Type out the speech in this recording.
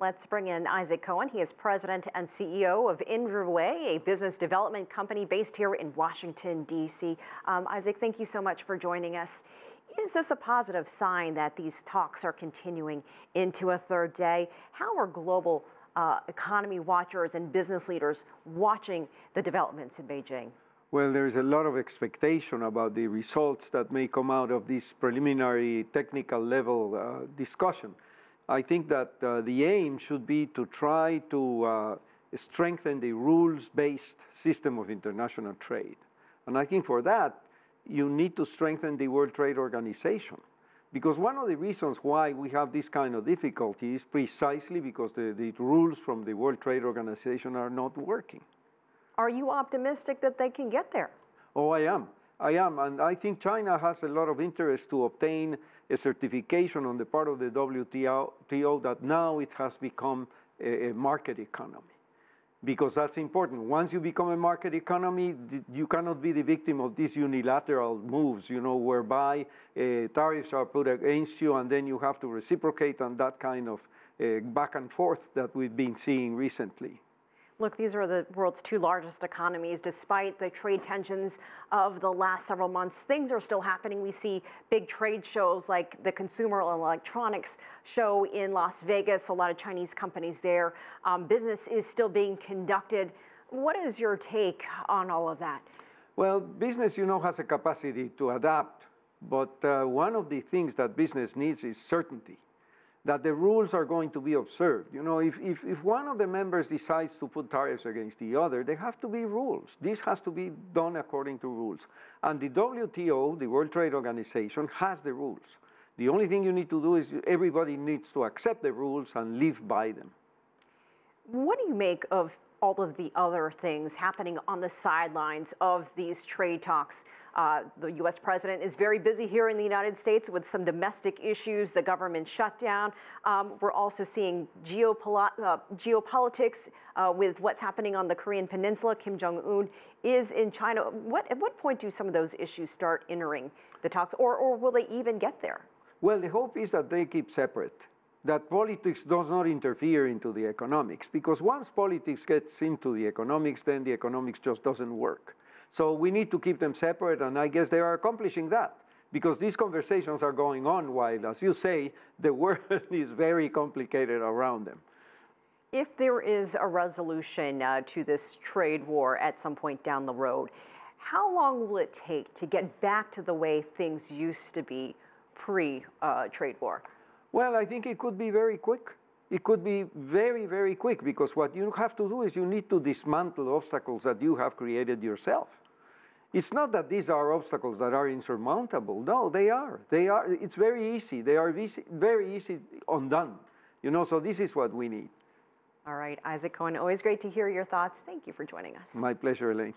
Let's bring in Isaac Cohen. He is president and CEO of Inverway, a business development company based here in Washington, D.C. Isaac, thank you so much for joining us. Is this a positive sign that these talks are continuing into a third day? How are global economy watchers and business leaders watching the developments in Beijing? Well, there's a lot of expectation about the results that may come out of this preliminary technical level discussion. I think that the aim should be to try to strengthen the rules-based system of international trade. And I think for that, you need to strengthen the World Trade Organization. Because one of the reasons why we have this kind of difficulty is precisely because the rules from the World Trade Organization are not working. Are you optimistic that they can get there? Oh, I am. And I think China has a lot of interest to obtain a certification on the part of the WTO that now it has become a market economy. Because that's important. Once you become a market economy, you cannot be the victim of these unilateral moves, whereby tariffs are put against you and then you have to reciprocate, and that kind of back and forth that we've been seeing recently. Look, these are the world's two largest economies. Despite the trade tensions of the last several months, things are still happening. We see big trade shows like the Consumer Electronics Show in Las Vegas, a lot of Chinese companies there. Business is still being conducted. What is your take on all of that? Well, business, has a capacity to adapt. But one of the things that business needs is certainty, that the rules are going to be observed. If one of the members decides to put tariffs against the other, there have to be rules. This has to be done according to rules. And the WTO, the World Trade Organization, has the rules. The only thing you need to do is everybody needs to accept the rules and live by them. What do you make of all of the other things happening on the sidelines of these trade talks? The U.S. president is very busy here in the United States with some domestic issues, the government shutdown. We're also seeing geopolitics with what's happening on the Korean Peninsula. Kim Jong-un is in China. At what point do some of those issues start entering the talks, or will they even get there? Well, the hope is that they keep separate, that politics does not interfere into the economics, because once politics gets into the economics, then the economics just doesn't work. So we need to keep them separate, and I guess they are accomplishing that, because these conversations are going on while, as you say, the world is very complicated around them. If there is a resolution to this trade war at some point down the road, how long will it take to get back to the way things used to be pre-trade war? Well, I think it could be very quick. It could be very, very quick, because what you have to do is you need to dismantle obstacles that you have created yourself. It's not that these are obstacles that are insurmountable. No, they are. It's very easy. They are very easy undone. So this is what we need. All right, Isaac Cohen, always great to hear your thoughts. Thank you for joining us. My pleasure, Elaine.